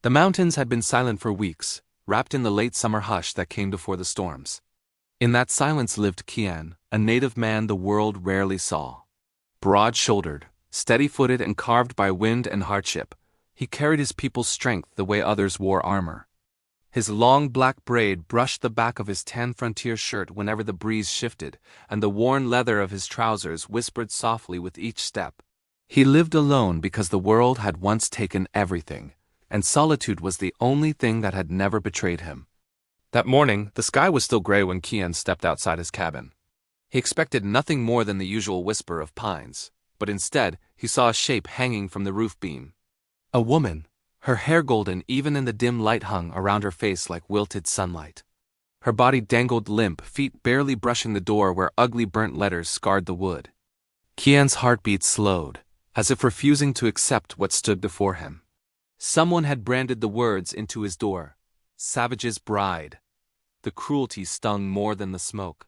The mountains had been silent for weeks, wrapped in the late summer hush that came before the storms. In that silence lived Kian, a native man the world rarely saw. Broad-shouldered, steady-footed and carved by wind and hardship, he carried his people's strength the way others wore armor. His long black braid brushed the back of his tan frontier shirt whenever the breeze shifted, and the worn leather of his trousers whispered softly with each step. He lived alone because the world had once taken everything, and solitude was the only thing that had never betrayed him. That morning, the sky was still gray when Kian stepped outside his cabin. He expected nothing more than the usual whisper of pines, but instead, he saw a shape hanging from the roof beam. A woman, her hair golden even in the dim light hung around her face like wilted sunlight. Her body dangled limp, feet barely brushing the door where ugly burnt letters scarred the wood. Kian's heartbeat slowed, as if refusing to accept what stood before him. Someone had branded the words into his door, "Savage's Bride." The cruelty stung more than the smoke.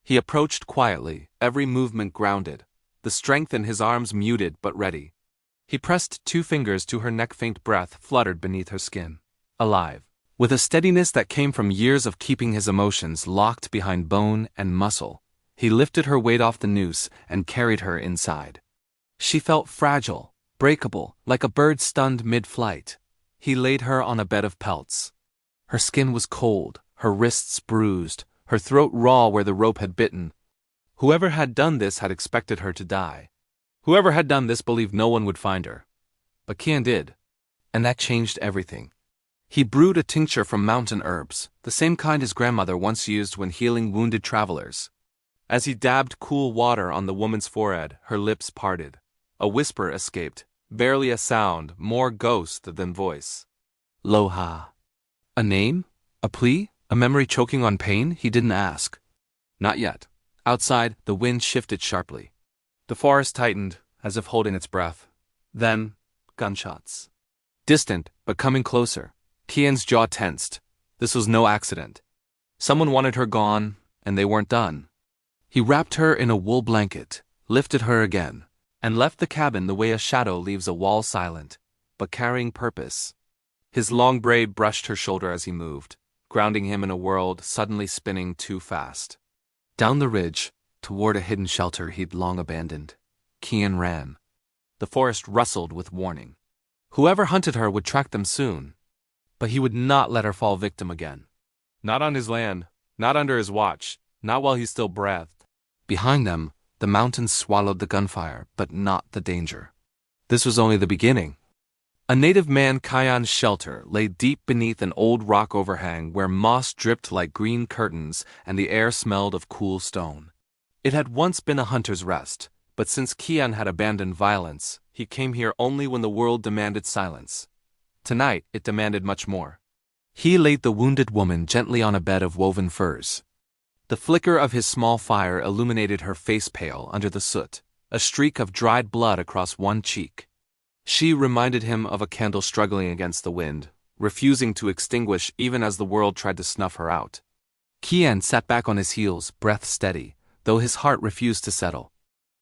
He approached quietly, every movement grounded, the strength in his arms muted but ready. He pressed 2 fingers to her neck. Faint breath fluttered beneath her skin. Alive. With a steadiness that came from years of keeping his emotions locked behind bone and muscle, he lifted her weight off the noose and carried her inside. She felt fragile, breakable, like a bird stunned mid-flight. He laid her on a bed of pelts. Her skin was cold, her wrists bruised, her throat raw where the rope had bitten. Whoever had done this had expected her to die. Whoever had done this believed no one would find her. But Kian did. And that changed everything. He brewed a tincture from mountain herbs, the same kind his grandmother once used when healing wounded travelers. As he dabbed cool water on the woman's forehead, her lips parted. A whisper escaped, barely a sound, more ghost than voice. Loha. A name? A plea? A memory choking on pain? He didn't ask. Not yet. Outside, the wind shifted sharply. The forest tightened, as if holding its breath. Then, gunshots. Distant, but coming closer. Kian's jaw tensed. This was no accident. Someone wanted her gone, and they weren't done. He wrapped her in a wool blanket, lifted her again, and left the cabin the way a shadow leaves a wall, silent, but carrying purpose. His long braid brushed her shoulder as he moved, grounding him in a world suddenly spinning too fast. Down the ridge, toward a hidden shelter he'd long abandoned, Kian ran. The forest rustled with warning. Whoever hunted her would track them soon, but he would not let her fall victim again. Not on his land, not under his watch, not while he still breathed. Behind them, the mountains swallowed the gunfire, but not the danger. This was only the beginning. A native man Kian's shelter lay deep beneath an old rock overhang where moss dripped like green curtains and the air smelled of cool stone. It had once been a hunter's rest, but since Kian had abandoned violence, he came here only when the world demanded silence. Tonight, it demanded much more. He laid the wounded woman gently on a bed of woven furs. The flicker of his small fire illuminated her face pale under the soot, a streak of dried blood across one cheek. She reminded him of a candle struggling against the wind, refusing to extinguish even as the world tried to snuff her out. Kian sat back on his heels, breath steady, though his heart refused to settle.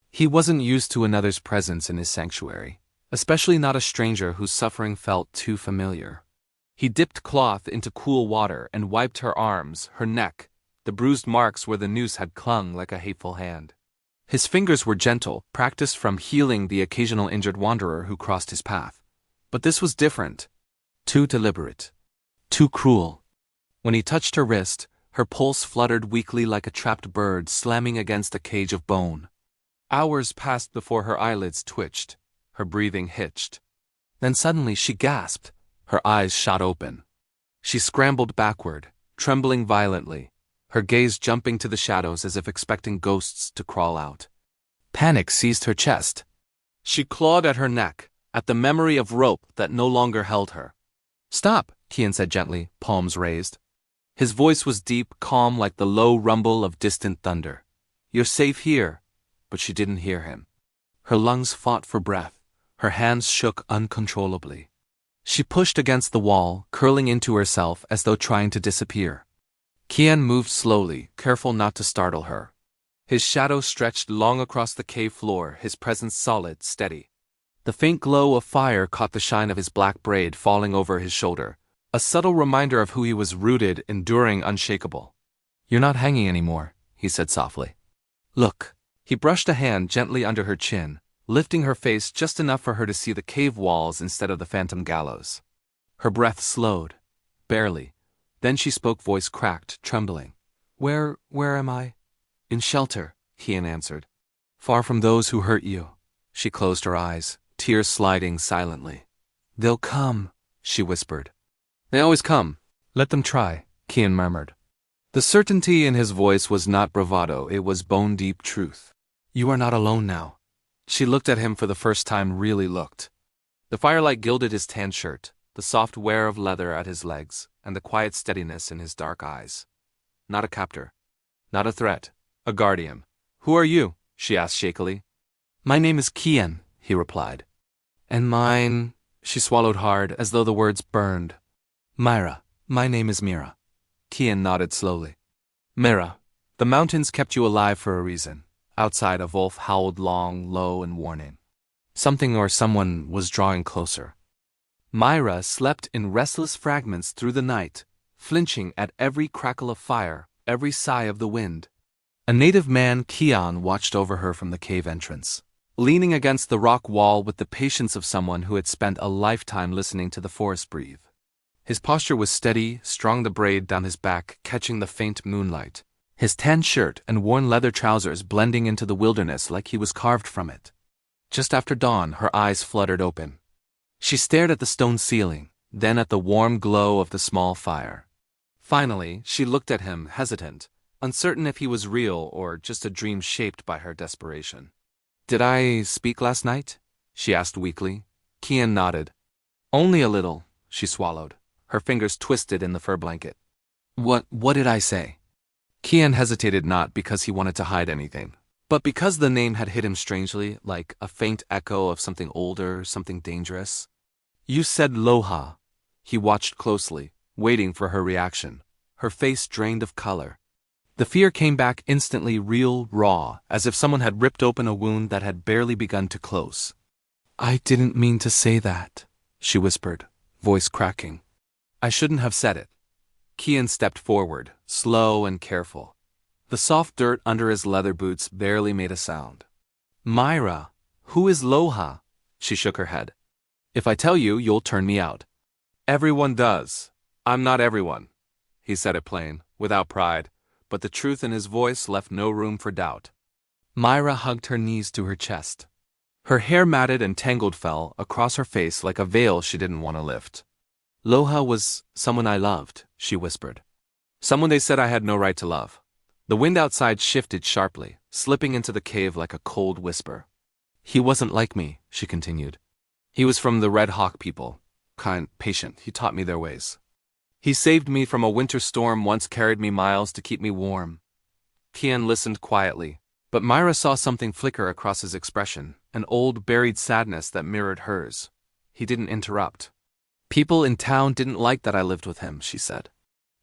He wasn't used to another's presence in his sanctuary, especially not a stranger whose suffering felt too familiar. He dipped cloth into cool water and wiped her arms, her neck, the bruised marks where the noose had clung like a hateful hand. His fingers were gentle, practiced from healing the occasional injured wanderer who crossed his path. But this was different. Too deliberate. Too cruel. When he touched her wrist, her pulse fluttered weakly like a trapped bird slamming against a cage of bone. Hours passed before her eyelids twitched, her breathing hitched. Then suddenly she gasped, her eyes shot open. She scrambled backward, trembling violently, her gaze jumping to the shadows as if expecting ghosts to crawl out. Panic seized her chest. She clawed at her neck, at the memory of rope that no longer held her. "Stop," Kian said gently, palms raised. His voice was deep, calm like the low rumble of distant thunder. "You're safe here." But she didn't hear him. Her lungs fought for breath, her hands shook uncontrollably. She pushed against the wall, curling into herself as though trying to disappear. Kian moved slowly, careful not to startle her. His shadow stretched long across the cave floor, his presence solid, steady. The faint glow of fire caught the shine of his black braid falling over his shoulder, a subtle reminder of who he was, rooted, enduring, unshakable. "You're not hanging anymore," he said softly. "Look." He brushed a hand gently under her chin, lifting her face just enough for her to see the cave walls instead of the phantom gallows. Her breath slowed, barely. Then she spoke, voice cracked, trembling. Where am I?" "In shelter," Kian answered. "Far from those who hurt you." She closed her eyes, tears sliding silently. "They'll come," she whispered. "They always come. Let them try," Kian murmured. The certainty in his voice was not bravado, it was bone-deep truth. "You are not alone now." She looked at him for the first time, really looked. The firelight gilded his tan shirt, the soft wear of leather at his legs, and the quiet steadiness in his dark eyes. "Not a captor. Not a threat. A guardian." "Who are you?" she asked shakily. "My name is Kian," he replied. "And mine—" she swallowed hard, as though the words burned. "Myra. My name is Mira." Kian nodded slowly. "Mira, the mountains kept you alive for a reason." Outside, a wolf howled long, low, and warning. Something or someone was drawing closer. Myra slept in restless fragments through the night, flinching at every crackle of fire, every sigh of the wind. A native man, Kian, watched over her from the cave entrance, leaning against the rock wall with the patience of someone who had spent a lifetime listening to the forest breathe. His posture was steady, strung the braid down his back, catching the faint moonlight, his tan shirt and worn leather trousers blending into the wilderness like he was carved from it. Just after dawn, her eyes fluttered open. She stared at the stone ceiling, then at the warm glow of the small fire. Finally, she looked at him, hesitant, uncertain if he was real or just a dream shaped by her desperation. "Did I speak last night?" she asked weakly. Kian nodded. "Only a little," she swallowed, her fingers twisted in the fur blanket. What did I say?" Kian hesitated, not because he wanted to hide anything, but because the name had hit him strangely, like a faint echo of something older, something dangerous. "You said Loha." He watched closely, waiting for her reaction, her face drained of color. The fear came back instantly, real, raw, as if someone had ripped open a wound that had barely begun to close. "I didn't mean to say that," she whispered, voice cracking. "I shouldn't have said it." Kian stepped forward, slow and careful. The soft dirt under his leather boots barely made a sound. "Myra, who is Loha?" She shook her head. "If I tell you, you'll turn me out." "Everyone does. I'm not everyone." He said it plain, without pride, but the truth in his voice left no room for doubt. Myra hugged her knees to her chest. Her hair, matted and tangled, fell across her face like a veil she didn't want to lift. "Loha was someone I loved," she whispered. "Someone they said I had no right to love." The wind outside shifted sharply, slipping into the cave like a cold whisper. "He wasn't like me," she continued. "He was from the Red Hawk people. Kind, patient, he taught me their ways. He saved me from a winter storm, once carried me miles to keep me warm." Kian listened quietly, but Myra saw something flicker across his expression, an old buried sadness that mirrored hers. He didn't interrupt. "People in town didn't like that I lived with him," she said.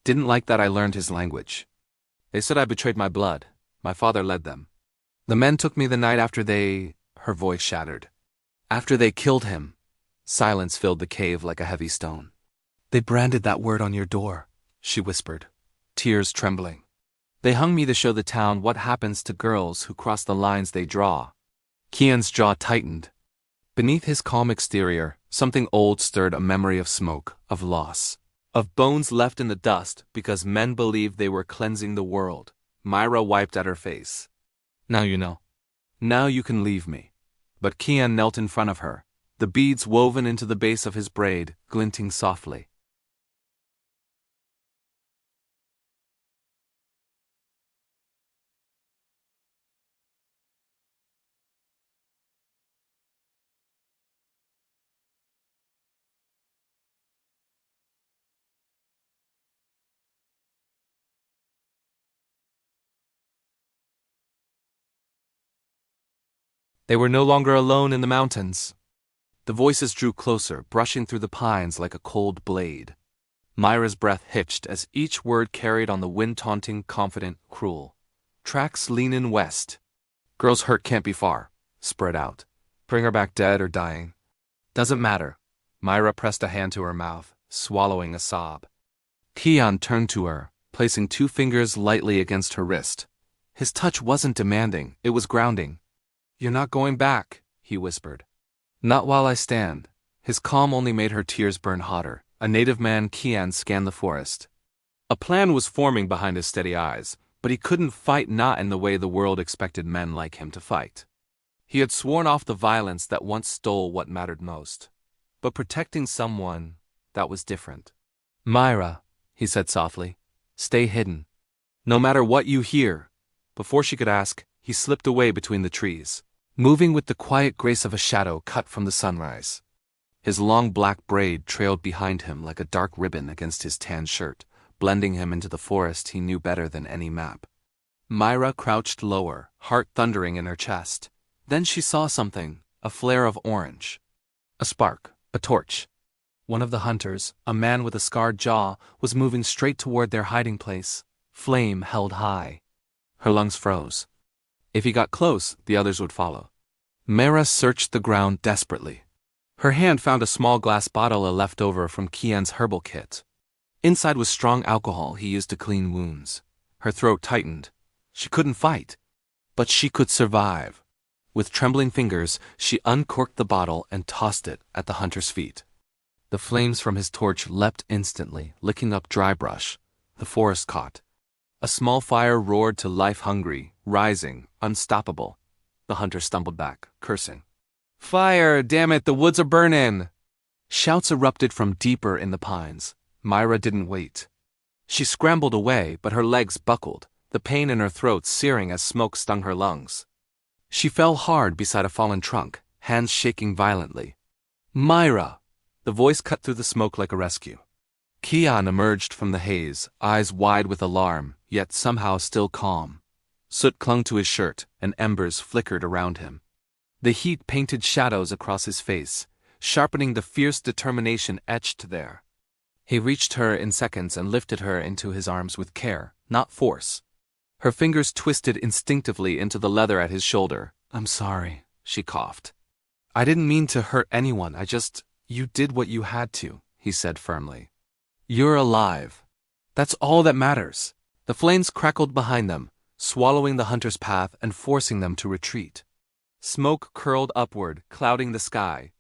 "Didn't like that I learned his language. They said I betrayed my blood. My father led them. The men took me the night after they—" her voice shattered. "After they killed him." Silence filled the cave like a heavy stone. "They branded that word on your door," she whispered, tears trembling. "They hung me to show the town what happens to girls who cross the lines they draw." Kian's jaw tightened. Beneath his calm exterior, something old stirred, a memory of smoke, of loss, of bones left in the dust because men believed they were cleansing the world. Myra wiped at her face. "Now you know. Now you can leave me." But Kian knelt in front of her, the beads woven into the base of his braid, glinting softly. They were no longer alone in the mountains. The voices drew closer, brushing through the pines like a cold blade. Myra's breath hitched as each word carried on the wind, taunting, confident, cruel. "Tracks lean in west. Girls hurt can't be far. Spread out." Bring her back dead or dying. Doesn't matter. Myra pressed a hand to her mouth, swallowing a sob. Kian turned to her, placing 2 fingers lightly against her wrist. His touch wasn't demanding, it was grounding. You're not going back, he whispered. Not while I stand. His calm only made her tears burn hotter. A native man, Kian, scanned the forest. A plan was forming behind his steady eyes, but he couldn't fight, not in the way the world expected men like him to fight. He had sworn off the violence that once stole what mattered most. But protecting someone, that was different. Myra, he said softly, stay hidden. No matter what you hear. Before she could ask, he slipped away between the trees, moving with the quiet grace of a shadow cut from the sunrise. His long black braid trailed behind him like a dark ribbon against his tan shirt, blending him into the forest he knew better than any map. Myra crouched lower, heart thundering in her chest. Then she saw something, a flare of orange. A spark, a torch. One of the hunters, a man with a scarred jaw, was moving straight toward their hiding place, flame held high. Her lungs froze. If he got close, the others would follow. Myra searched the ground desperately. Her hand found a small glass bottle left over from Kian's herbal kit. Inside was strong alcohol he used to clean wounds. Her throat tightened. She couldn't fight, but she could survive. With trembling fingers, she uncorked the bottle and tossed it at the hunter's feet. The flames from his torch leapt instantly, licking up dry brush. The forest caught. A small fire roared to life, hungry, rising, unstoppable. The hunter stumbled back, cursing. Fire! Damn it, the woods are burning! Shouts erupted from deeper in the pines. Myra didn't wait. She scrambled away, but her legs buckled, the pain in her throat searing as smoke stung her lungs. She fell hard beside a fallen trunk, hands shaking violently. Myra! The voice cut through the smoke like a rescue. Kian emerged from the haze, eyes wide with alarm, yet somehow still calm. Soot clung to his shirt, and embers flickered around him. The heat painted shadows across his face, sharpening the fierce determination etched there. He reached her in seconds and lifted her into his arms with care, not force. Her fingers twisted instinctively into the leather at his shoulder. I'm sorry, she coughed. I didn't mean to hurt anyone, you did what you had to, he said firmly. You're alive. That's all that matters. The flames crackled behind them, swallowing the hunter's path and forcing them to retreat. Smoke curled upward, clouding the sky.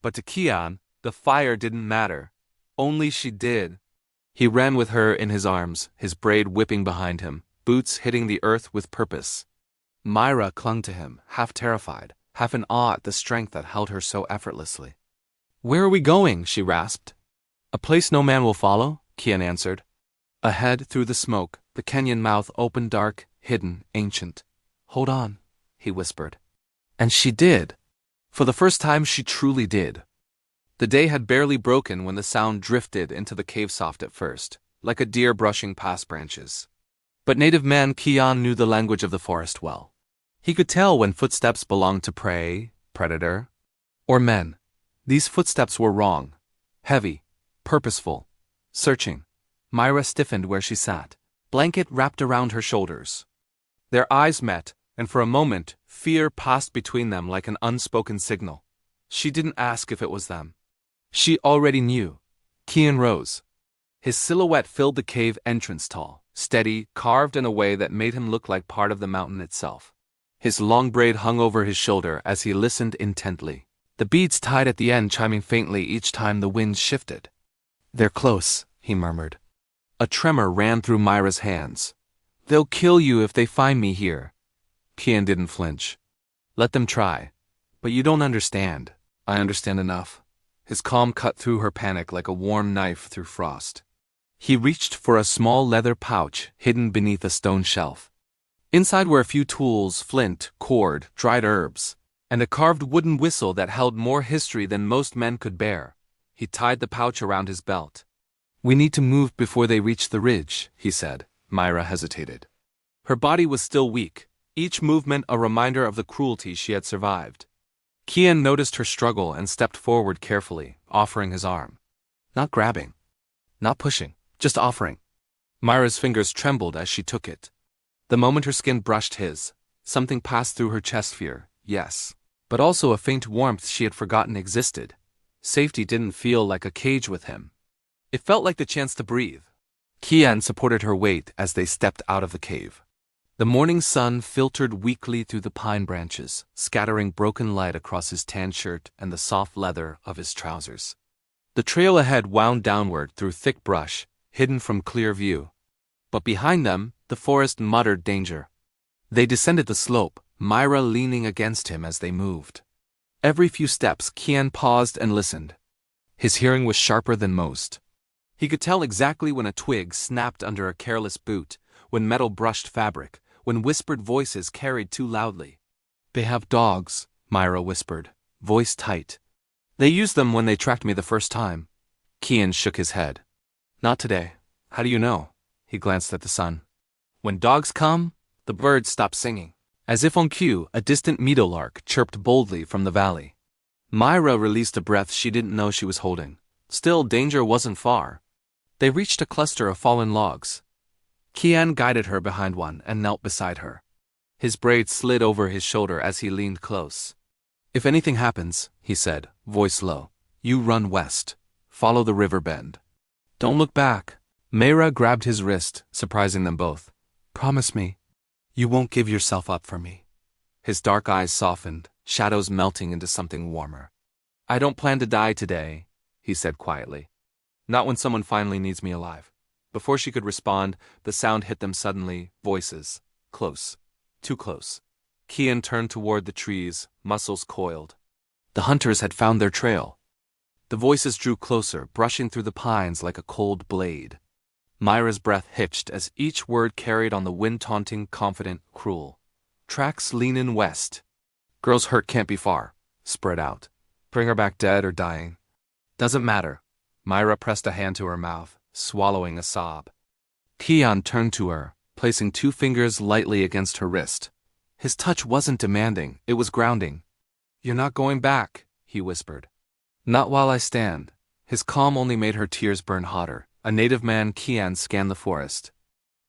But to Kian, the fire didn't matter. Only she did. He ran with her in his arms, his braid whipping behind him, boots hitting the earth with purpose. Myra clung to him, half terrified, half in awe at the strength that held her so effortlessly. Where are we going? She rasped. A place no man will follow, Kian answered. Ahead, through the smoke, the Kenyan mouth opened, dark, hidden, ancient. Hold on, he whispered. And she did. For the first time, she truly did. The day had barely broken when the sound drifted into the cave, soft at first, like a deer brushing past branches. But native man Kian knew the language of the forest well. He could tell when footsteps belonged to prey, predator, or men. These footsteps were wrong, heavy, purposeful, searching. Myra stiffened where she sat, blanket wrapped around her shoulders. Their eyes met, and for a moment, fear passed between them like an unspoken signal. She didn't ask if it was them. She already knew. Kian rose. His silhouette filled the cave entrance, tall, steady, carved in a way that made him look like part of the mountain itself. His long braid hung over his shoulder as he listened intently, the beads tied at the end chiming faintly each time the wind shifted. They're close, he murmured. A tremor ran through Myra's hands. They'll kill you if they find me here. Kian didn't flinch. Let them try. But you don't understand. I understand enough. His calm cut through her panic like a warm knife through frost. He reached for a small leather pouch hidden beneath a stone shelf. Inside were a few tools, flint, cord, dried herbs, and a carved wooden whistle that held more history than most men could bear. He tied the pouch around his belt. We need to move before they reach the ridge, he said. Myra hesitated. Her body was still weak, each movement a reminder of the cruelty she had survived. Kian noticed her struggle and stepped forward carefully, offering his arm. Not grabbing. Not pushing. Just offering. Myra's fingers trembled as she took it. The moment her skin brushed his, something passed through her chest. Fear, yes. but also a faint warmth she had forgotten existed. Safety didn't feel like a cage with him. It felt like the chance to breathe. Kian supported her weight as they stepped out of the cave. The morning sun filtered weakly through the pine branches, scattering broken light across his tan shirt and the soft leather of his trousers. The trail ahead wound downward through thick brush, hidden from clear view. But behind them, the forest muttered danger. They descended the slope, Myra leaning against him as they moved. Every few steps, Kian paused and listened. His hearing was sharper than most. He could tell exactly when a twig snapped under a careless boot, when metal brushed fabric, when whispered voices carried too loudly. "They have dogs," Myra whispered, voice tight. "They used them when they tracked me the first time." Kian shook his head. "Not today. How do you know?" He glanced at the sun. "When dogs come, the birds stop singing." As if on cue, a distant meadowlark chirped boldly from the valley. Myra released a breath she didn't know she was holding. Still, danger wasn't far. They reached a cluster of fallen logs. Kian guided her behind one and knelt beside her. His braid slid over his shoulder as he leaned close. "If anything happens," he said, voice low, "you run west. Follow the river bend. Don't look back." Myra grabbed his wrist, surprising them both. "Promise me. You won't give yourself up for me." His dark eyes softened, shadows melting into something warmer. "I don't plan to die today," he said quietly. "Not when someone finally needs me alive." Before she could respond, the sound hit them suddenly, voices. Close. Too close. Kian turned toward the trees, muscles coiled. The hunters had found their trail. The voices drew closer, brushing through the pines like a cold blade. Myra's breath hitched as each word carried on the wind, taunting, confident, cruel. "Tracks lean in west. Girl's hurt can't be far. Spread out. Bring her back dead or dying. Doesn't matter." Myra pressed a hand to her mouth, swallowing a sob. Kian turned to her, placing 2 fingers lightly against her wrist. His touch wasn't demanding, it was grounding. "You're not going back," he whispered. "Not while I stand." His calm only made her tears burn hotter. A native man, Kian scanned the forest.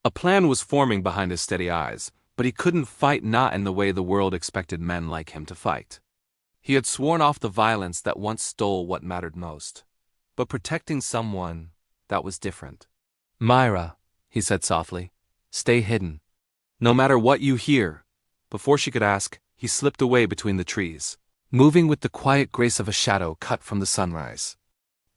A plan was forming behind his steady eyes, but he couldn't fight, not in the way the world expected men like him to fight. He had sworn off the violence that once stole what mattered most. But protecting someone, that was different. "Myra," he said softly, "stay hidden. No matter what you hear." Before she could ask, he slipped away between the trees, moving with the quiet grace of a shadow cut from the sunrise.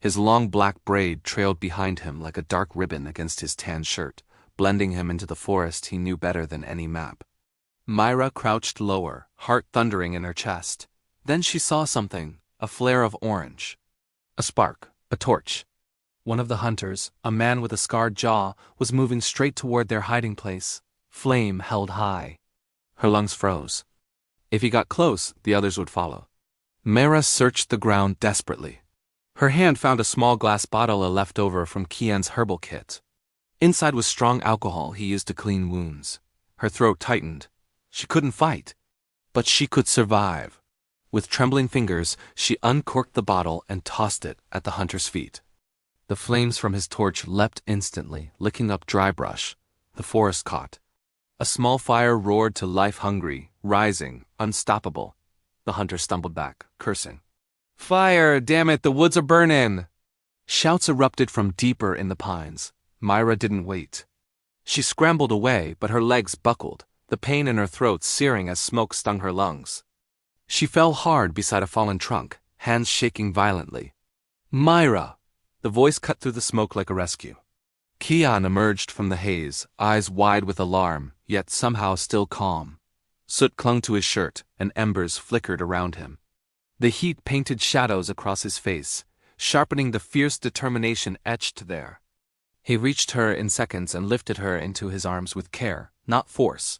His long black braid trailed behind him like a dark ribbon against his tan shirt, blending him into the forest he knew better than any map. Myra crouched lower, heart thundering in her chest. Then she saw something, a flare of orange. A spark, a torch. One of the hunters, a man with a scarred jaw, was moving straight toward their hiding place, flame held high. Her lungs froze. If he got close, the others would follow. Myra searched the ground desperately. Her hand found a small glass bottle, a leftover from Kian's herbal kit. Inside was strong alcohol he used to clean wounds. Her throat tightened. She couldn't fight, but she could survive. With trembling fingers, she uncorked the bottle and tossed it at the hunter's feet. The flames from his torch leapt instantly, licking up dry brush. The forest caught. A small fire roared to life, hungry, rising, unstoppable. The hunter stumbled back, cursing. "Fire! Damn it, the woods are burning!" Shouts erupted from deeper in the pines. Myra didn't wait. She scrambled away, but her legs buckled, the pain in her throat searing as smoke stung her lungs. She fell hard beside a fallen trunk, hands shaking violently. "Myra!" The voice cut through the smoke like a rescue. Kian emerged from the haze, eyes wide with alarm, yet somehow still calm. Soot clung to his shirt, and embers flickered around him. The heat painted shadows across his face, sharpening the fierce determination etched there. He reached her in seconds and lifted her into his arms with care, not force.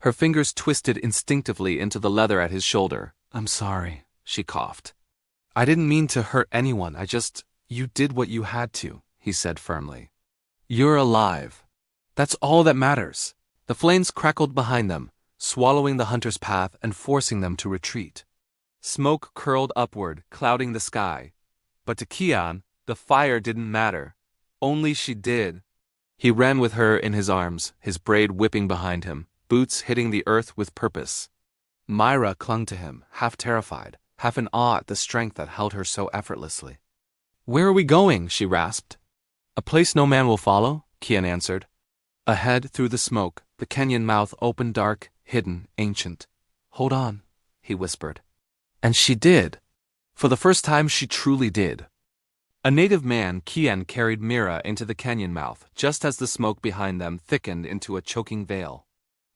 Her fingers twisted instinctively into the leather at his shoulder. "I'm sorry," she coughed. "I didn't mean to hurt anyone, you did what you had to," he said firmly. "You're alive. That's all that matters." The flames crackled behind them, swallowing the hunter's path and forcing them to retreat. Smoke curled upward, clouding the sky. But to Kian, the fire didn't matter. Only she did. He ran with her in his arms, his braid whipping behind him, boots hitting the earth with purpose. Myra clung to him, half terrified, half in awe at the strength that held her so effortlessly. "Where are we going?" she rasped. "A place no man will follow," Kian answered. Ahead, through the smoke, the canyon mouth opened dark, hidden, ancient. "Hold on," he whispered. And she did. For the first time, she truly did. A native man, Kian, carried Mira into the canyon mouth, just as the smoke behind them thickened into a choking veil.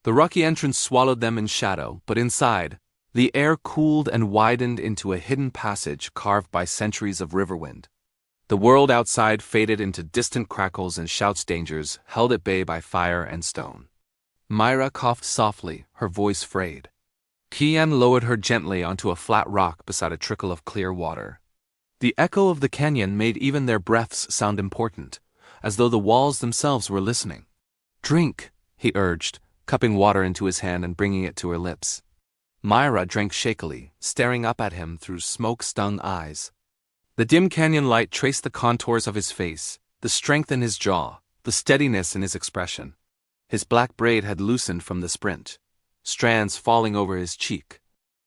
The rocky entrance swallowed them in shadow, but inside, the air cooled and widened into a hidden passage carved by centuries of riverwind. The world outside faded into distant crackles and shouts, dangers held at bay by fire and stone. Myra coughed softly, her voice frayed. Kian lowered her gently onto a flat rock beside a trickle of clear water. The echo of the canyon made even their breaths sound important, as though the walls themselves were listening. "Drink," he urged, cupping water into his hand and bringing it to her lips. Myra drank shakily, staring up at him through smoke-stung eyes. The dim canyon light traced the contours of his face, the strength in his jaw, the steadiness in his expression. His black braid had loosened from the sprint, strands falling over his cheek.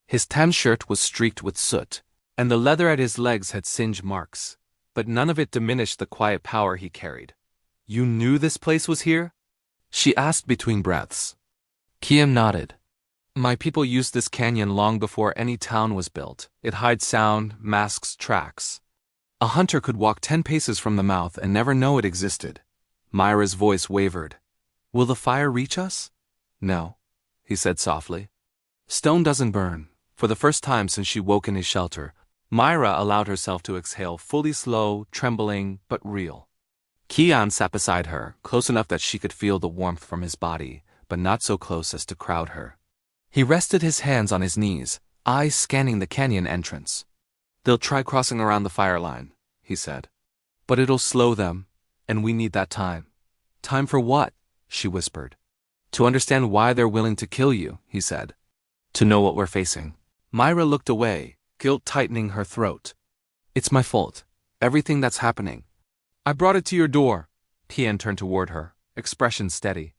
His tan shirt was streaked with soot, and the leather at his legs had singe marks, but none of it diminished the quiet power he carried. "You knew this place was here?" she asked between breaths. Kian nodded. "My people used this canyon long before any town was built. It hides sound, masks tracks. A hunter could walk 10 paces from the mouth and never know it existed." Myra's voice wavered. "Will the fire reach us?" "No," he said softly. "Stone doesn't burn." For the first time since she woke in his shelter, Myra allowed herself to exhale fully, slow, trembling, but real. Kian sat beside her, close enough that she could feel the warmth from his body, but not so close as to crowd her. He rested his hands on his knees, eyes scanning the canyon entrance. "They'll try crossing around the fire line," he said. "But it'll slow them, and we need that time." "Time for what?" she whispered. "To understand why they're willing to kill you," he said. "To know what we're facing." Myra looked away, guilt tightening her throat. "It's my fault. Everything that's happening. I brought it to your door." Kian turned toward her, expression steady.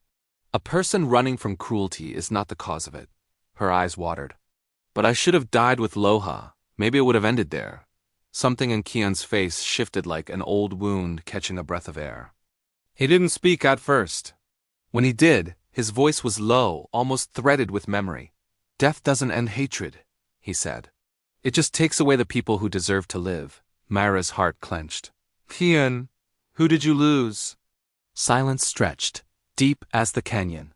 "A person running from cruelty is not the cause of it." Her eyes watered. "But I should have died with Loha. Maybe it would have ended there." Something in Kian's face shifted like an old wound catching a breath of air. He didn't speak at first. When he did, his voice was low, almost threaded with memory. "Death doesn't end hatred," he said. "It just takes away the people who deserve to live." Myra's heart clenched. "Kian, who did you lose?" Silence stretched, deep as the canyon.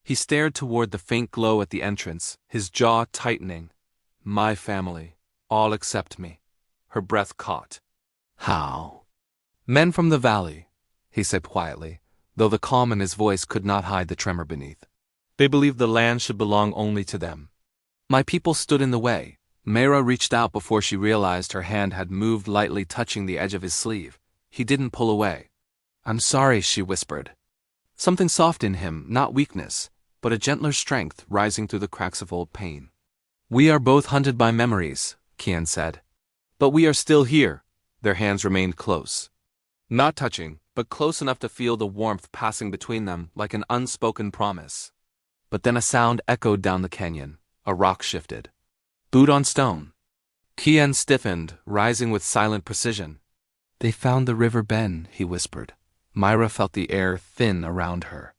He stared toward the faint glow at the entrance, his jaw tightening. "My family, all except me." Her breath caught. "How?" "Men from the valley," he said quietly, though the calm in his voice could not hide the tremor beneath. "They believed the land should belong only to them. My people stood in the way." Myra reached out before she realized her hand had moved, lightly touching the edge of his sleeve. He didn't pull away. "I'm sorry," she whispered. Something soft in him, not weakness, but a gentler strength rising through the cracks of old pain. "We are both hunted by memories," Kian said. "But we are still here." Their hands remained close. Not touching, but close enough to feel the warmth passing between them like an unspoken promise. But then a sound echoed down the canyon. A rock shifted. Boot on stone. Kian stiffened, rising with silent precision. "They found the river bend," he whispered. Myra felt the air thin around her.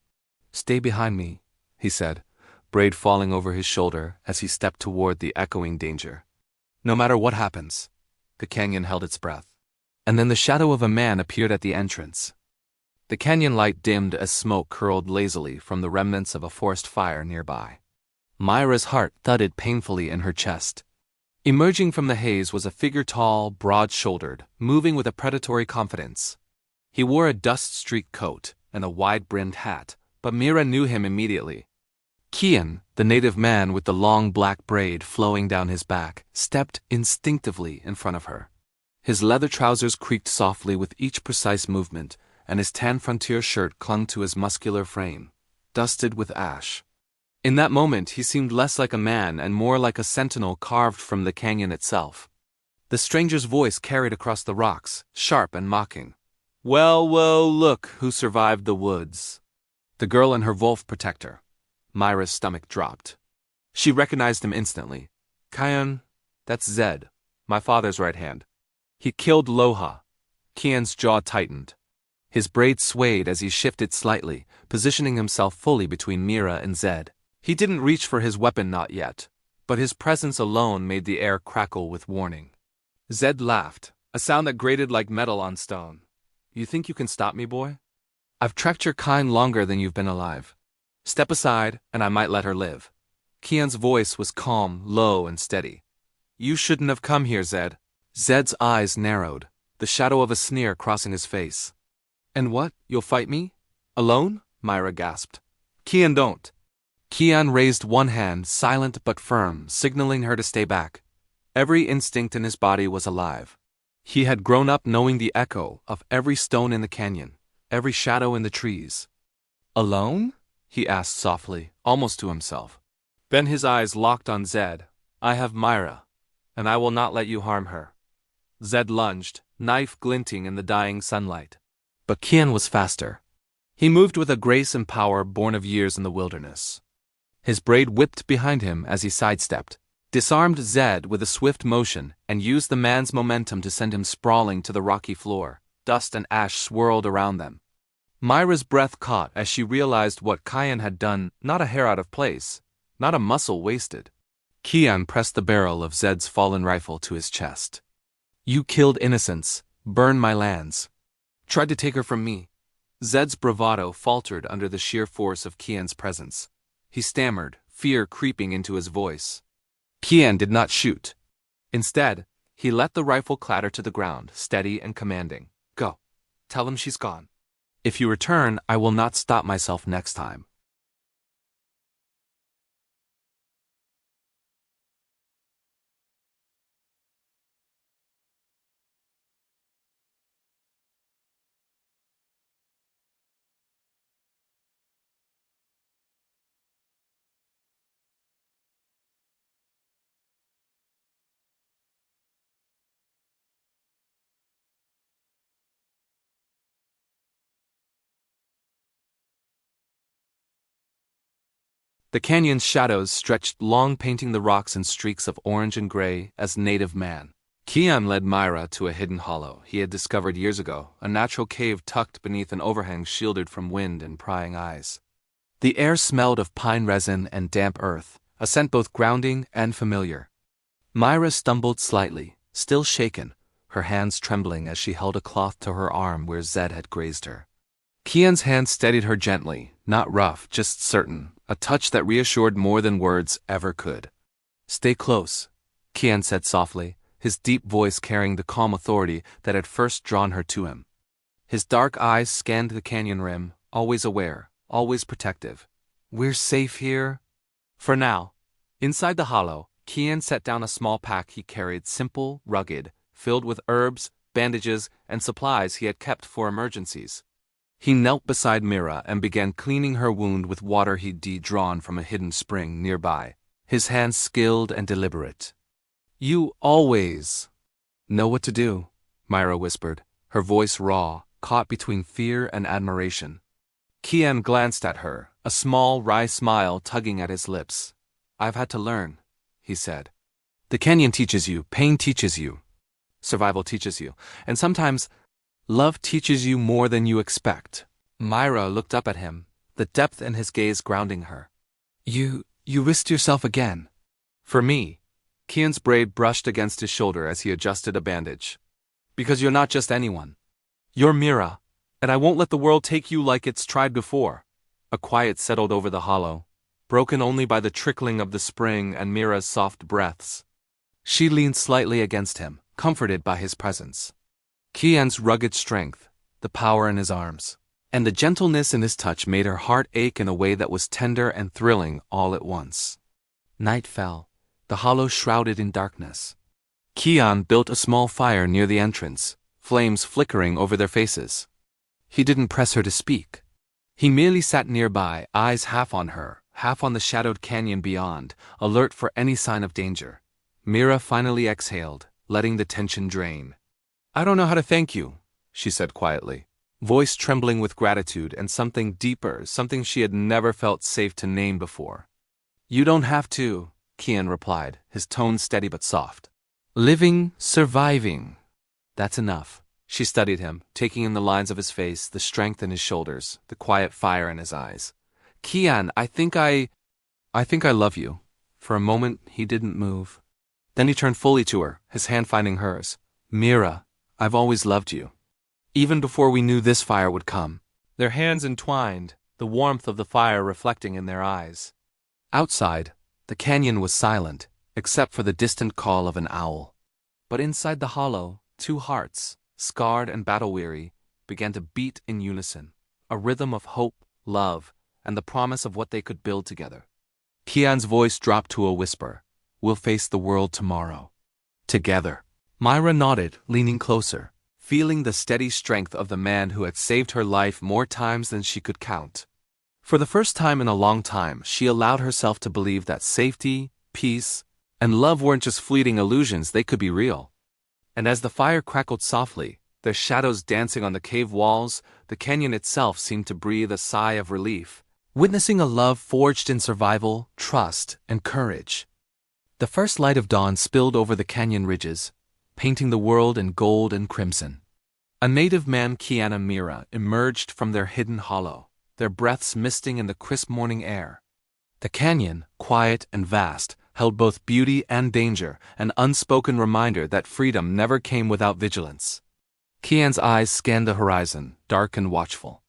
"Stay behind me," he said, braid falling over his shoulder as he stepped toward the echoing danger. "No matter what happens." The canyon held its breath. And then the shadow of a man appeared at the entrance. The canyon light dimmed as smoke curled lazily from the remnants of a forest fire nearby. Myra's heart thudded painfully in her chest. Emerging from the haze was a figure tall, broad-shouldered, moving with a predatory confidence. He wore a dust-streaked coat and a wide-brimmed hat, but Myra knew him immediately. Kian, the native man with the long black braid flowing down his back, stepped instinctively in front of her. His leather trousers creaked softly with each precise movement, and his tan frontier shirt clung to his muscular frame, dusted with ash. In that moment, he seemed less like a man and more like a sentinel carved from the canyon itself. The stranger's voice carried across the rocks, sharp and mocking. "Well, well, look who survived the woods." The girl and her wolf protector. Myra's stomach dropped. She recognized him instantly. Kian, that's Zed, my father's right hand. He killed Loha. Kian's jaw tightened. His braids swayed as he shifted slightly, positioning himself fully between Mira and Zed. He didn't reach for his weapon not yet, but his presence alone made the air crackle with warning. Zed laughed, a sound that grated like metal on stone. You think you can stop me, boy? I've tracked your kind longer than you've been alive. Step aside, and I might let her live. Kian's voice was calm, low, and steady. You shouldn't have come here, Zed. Zed's eyes narrowed, the shadow of a sneer crossing his face. And what? You'll fight me? Alone? Myra gasped. Kian, don't. Kian raised one hand, silent but firm, signaling her to stay back. Every instinct in his body was alive. He had grown up knowing the echo of every stone in the canyon, every shadow in the trees. Alone? He asked softly, almost to himself. Then his eyes locked on Zed. I have Myra, and I will not let you harm her. Zed lunged, knife glinting in the dying sunlight. But Kian was faster. He moved with a grace and power born of years in the wilderness. His braid whipped behind him as he sidestepped, disarmed Zed with a swift motion, and used the man's momentum to send him sprawling to the rocky floor. Dust and ash swirled around them. Myra's breath caught as she realized what Kian had done, not a hair out of place, not a muscle wasted. Kian pressed the barrel of Zed's fallen rifle to his chest. You killed innocents, burned my lands. Tried to take her from me. Zed's bravado faltered under the sheer force of Kian's presence. He stammered, fear creeping into his voice. Kian did not shoot. Instead, he let the rifle clatter to the ground, steady and commanding. Go. Tell him she's gone. If you return, I will not stop myself next time. The canyon's shadows stretched long, painting the rocks in streaks of orange and gray as native man. Kian led Myra to a hidden hollow he had discovered years ago, a natural cave tucked beneath an overhang shielded from wind and prying eyes. The air smelled of pine resin and damp earth, a scent both grounding and familiar. Myra stumbled slightly, still shaken, her hands trembling as she held a cloth to her arm where Zed had grazed her. Kian's hand steadied her gently, not rough, just certain, a touch that reassured more than words ever could. Stay close, Kian said softly, his deep voice carrying the calm authority that had first drawn her to him. His dark eyes scanned the canyon rim, always aware, always protective. We're safe here? For now. Inside the hollow, Kian set down a small pack he carried, simple, rugged, filled with herbs, bandages, and supplies he had kept for emergencies. He knelt beside Mira and began cleaning her wound with water he'd drawn from a hidden spring nearby, his hands skilled and deliberate. You always know what to do, Myra whispered, her voice raw, caught between fear and admiration. Kian glanced at her, a small, wry smile tugging at his lips. I've had to learn, he said. The canyon teaches you, pain teaches you, survival teaches you, and sometimes love teaches you more than you expect. Myra looked up at him, the depth in his gaze grounding her. You risked yourself again. For me. Kian's braid brushed against his shoulder as he adjusted a bandage. Because you're not just anyone. You're Mira, and I won't let the world take you like it's tried before. A quiet settled over the hollow, broken only by the trickling of the spring and Mira's soft breaths. She leaned slightly against him, comforted by his presence. Kian's rugged strength, the power in his arms, and the gentleness in his touch made her heart ache in a way that was tender and thrilling all at once. Night fell, the hollow shrouded in darkness. Kian built a small fire near the entrance, flames flickering over their faces. He didn't press her to speak. He merely sat nearby, eyes half on her, half on the shadowed canyon beyond, alert for any sign of danger. Mira finally exhaled, letting the tension drain. I don't know how to thank you, she said quietly, voice trembling with gratitude and something deeper, something she had never felt safe to name before. You don't have to, Kian replied, his tone steady but soft. Living, surviving. That's enough. She studied him, taking in the lines of his face, the strength in his shoulders, the quiet fire in his eyes. Kian, I think I love you. For a moment, he didn't move. Then he turned fully to her, his hand finding hers. Mira, I've always loved you. Even before we knew this fire would come. Their hands entwined, the warmth of the fire reflecting in their eyes. Outside, the canyon was silent, except for the distant call of an owl. But inside the hollow, two hearts, scarred and battle-weary, began to beat in unison, a rhythm of hope, love, and the promise of what they could build together. Kian's voice dropped to a whisper. We'll face the world tomorrow. Together. Myra nodded, leaning closer, feeling the steady strength of the man who had saved her life more times than she could count. For the first time in a long time, she allowed herself to believe that safety, peace, and love weren't just fleeting illusions, they could be real. And as the fire crackled softly, their shadows dancing on the cave walls, the canyon itself seemed to breathe a sigh of relief, witnessing a love forged in survival, trust, and courage. The first light of dawn spilled over the canyon ridges, painting the world in gold and crimson. A native man, Kian and Mira, emerged from their hidden hollow, their breaths misting in the crisp morning air. The canyon, quiet and vast, held both beauty and danger, an unspoken reminder that freedom never came without vigilance. Kian's eyes scanned the horizon, dark and watchful.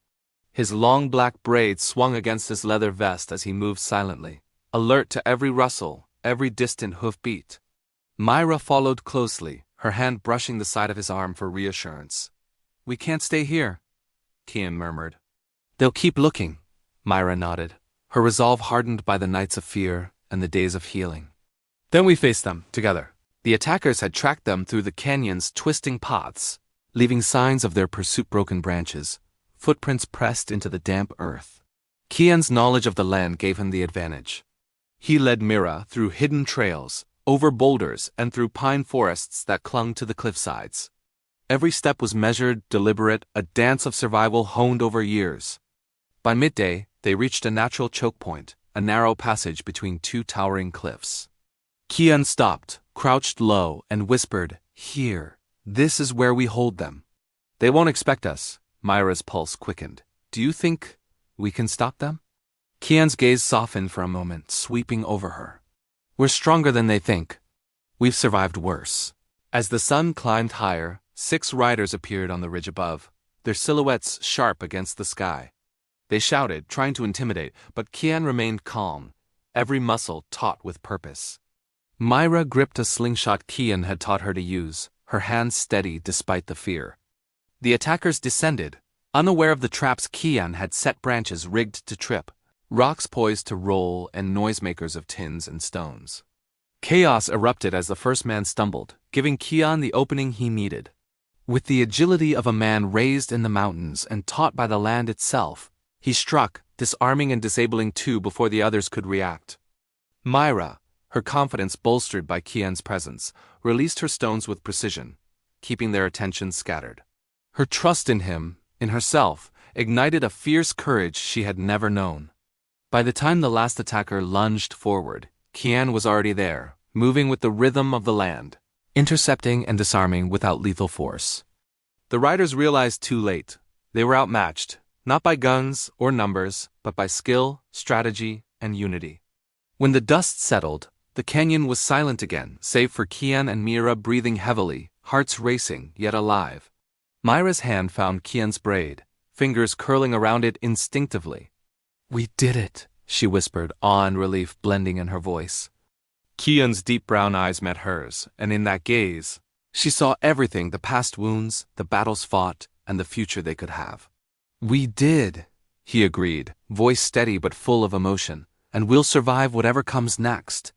His long black braids swung against his leather vest as he moved silently, alert to every rustle, every distant hoofbeat. Myra followed closely, her hand brushing the side of his arm for reassurance. We can't stay here, Kian murmured. They'll keep looking, Myra nodded, her resolve hardened by the nights of fear and the days of healing. Then we faced them, together. The attackers had tracked them through the canyon's twisting paths, leaving signs of their pursuit, broken branches, footprints pressed into the damp earth. Kian's knowledge of the land gave him the advantage. He led Mira through hidden trails, over boulders, and through pine forests that clung to the cliffsides. Every step was measured, deliberate, a dance of survival honed over years. By midday, they reached a natural choke point, a narrow passage between two towering cliffs. Kian stopped, crouched low, and whispered, Here, this is where we hold them. They won't expect us. Myra's pulse quickened. Do you think we can stop them? Kian's gaze softened for a moment, sweeping over her. We're stronger than they think. We've survived worse. As the sun climbed higher, 6 riders appeared on the ridge above, their silhouettes sharp against the sky. They shouted, trying to intimidate, but Kian remained calm, every muscle taut with purpose. Myra gripped a slingshot Kian had taught her to use, her hands steady despite the fear. The attackers descended, unaware of the traps Kian had set, branches rigged to trip, rocks poised to roll, and noisemakers of tins and stones. Chaos erupted as the first man stumbled, giving Kian the opening he needed. With the agility of a man raised in the mountains and taught by the land itself, he struck, disarming and disabling 2 before the others could react. Myra, her confidence bolstered by Kian's presence, released her stones with precision, keeping their attention scattered. Her trust in him, in herself, ignited a fierce courage she had never known. By the time the last attacker lunged forward, Kian was already there, moving with the rhythm of the land, intercepting and disarming without lethal force. The riders realized too late. They were outmatched, not by guns or numbers, but by skill, strategy, and unity. When the dust settled, the canyon was silent again, save for Kian and Mira breathing heavily, hearts racing, yet alive. Myra's hand found Kian's braid, fingers curling around it instinctively. We did it, she whispered, awe and relief blending in her voice. Kian's deep brown eyes met hers, and in that gaze, she saw everything: the past wounds, the battles fought, and the future they could have. We did, he agreed, voice steady but full of emotion, and we'll survive whatever comes next.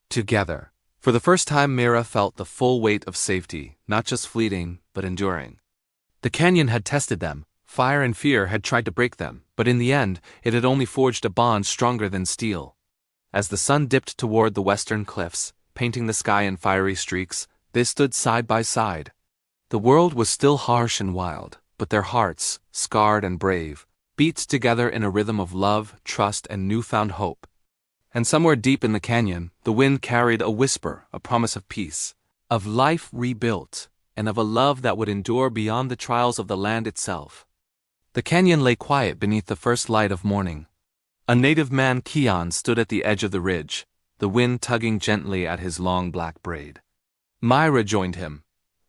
Together. For the first time, Mira felt the full weight of safety, not just fleeting, but enduring. The canyon had tested them, fire and fear had tried to break them, but in the end, it had only forged a bond stronger than steel. As the sun dipped toward the western cliffs, painting the sky in fiery streaks, they stood side by side. The world was still harsh and wild, but their hearts, scarred and brave, beat together in a rhythm of love, trust, and newfound hope. And somewhere deep in the canyon, the wind carried a whisper, a promise of peace, of life rebuilt, and of a love that would endure beyond the trials of the land itself. The canyon lay quiet beneath the first light of morning. A native man, Kian, stood at the edge of the ridge, the wind tugging gently at his long black braid. Myra joined him,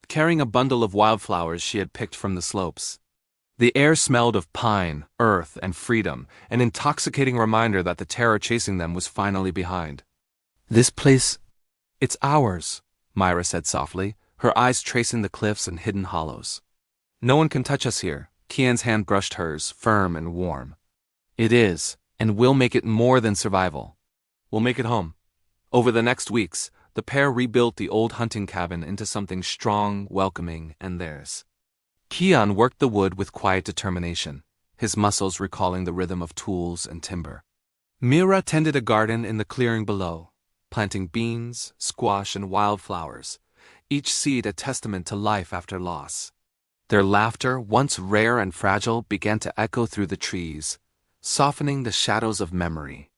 carrying a bundle of wildflowers she had picked from the slopes. The air smelled of pine, earth, and freedom, an intoxicating reminder that the terror chasing them was finally behind. "This place, it's ours," Myra said softly, her eyes tracing the cliffs and hidden hollows. "No one can touch us here." Kian's hand brushed hers, firm and warm. "It is, and we'll make it more than survival. We'll make it home." Over the next weeks, the pair rebuilt the old hunting cabin into something strong, welcoming, and theirs. Kian worked the wood with quiet determination, his muscles recalling the rhythm of tools and timber. Mira tended a garden in the clearing below, planting beans, squash, and wildflowers, each seed a testament to life after loss. Their laughter, once rare and fragile, began to echo through the trees, softening the shadows of memory.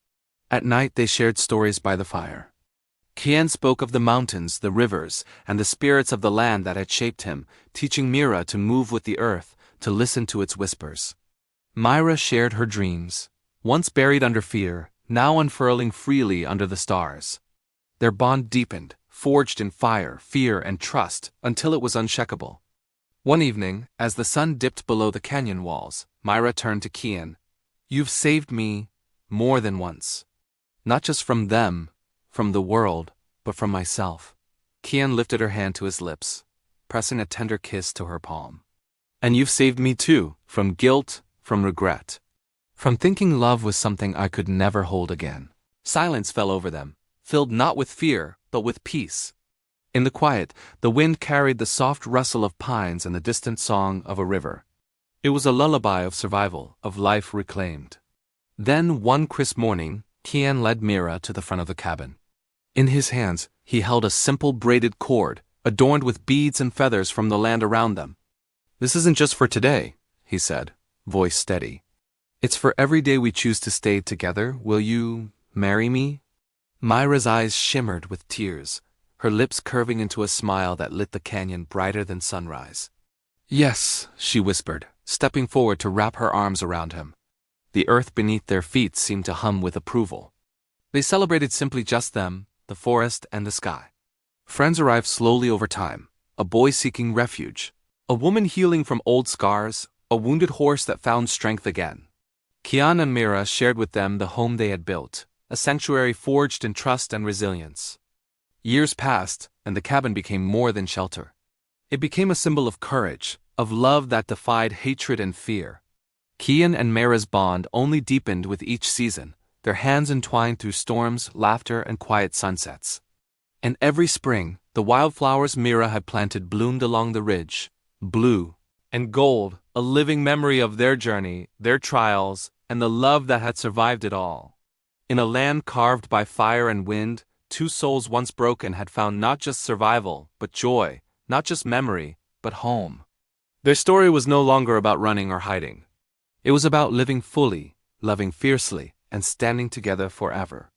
At night they shared stories by the fire. Kian spoke of the mountains, the rivers, and the spirits of the land that had shaped him, teaching Mira to move with the earth, to listen to its whispers. Myra shared her dreams, once buried under fear, now unfurling freely under the stars. Their bond deepened, forged in fire, fear, and trust, until it was unshakable. One evening, as the sun dipped below the canyon walls, Myra turned to Kian. "You've saved me more than once. Not just from them, from the world, but from myself." Kian lifted her hand to his lips, pressing a tender kiss to her palm. "And you've saved me too, from guilt, from regret. From thinking love was something I could never hold again." Silence fell over them, filled not with fear, but with peace. In the quiet, the wind carried the soft rustle of pines and the distant song of a river. It was a lullaby of survival, of life reclaimed. Then, one crisp morning, Kian led Mira to the front of the cabin. In his hands, he held a simple braided cord, adorned with beads and feathers from the land around them. "This isn't just for today," he said, voice steady. "It's for every day we choose to stay together. Will you marry me?" Myra's eyes shimmered with tears, her lips curving into a smile that lit the canyon brighter than sunrise. "Yes," she whispered, stepping forward to wrap her arms around him. The earth beneath their feet seemed to hum with approval. They celebrated simply just them, the forest and the sky. Friends arrived slowly over time, a boy seeking refuge, a woman healing from old scars, a wounded horse that found strength again. Kian and Mira shared with them the home they had built, a sanctuary forged in trust and resilience. Years passed, and the cabin became more than shelter. It became a symbol of courage, of love that defied hatred and fear. Kian and Mira's bond only deepened with each season, their hands entwined through storms, laughter, and quiet sunsets. And every spring, the wildflowers Mira had planted bloomed along the ridge, blue and gold, a living memory of their journey, their trials, and the love that had survived it all. In a land carved by fire and wind, two souls once broken had found not just survival, but joy, not just memory, but home. Their story was no longer about running or hiding. It was about living fully, loving fiercely, and standing together forever.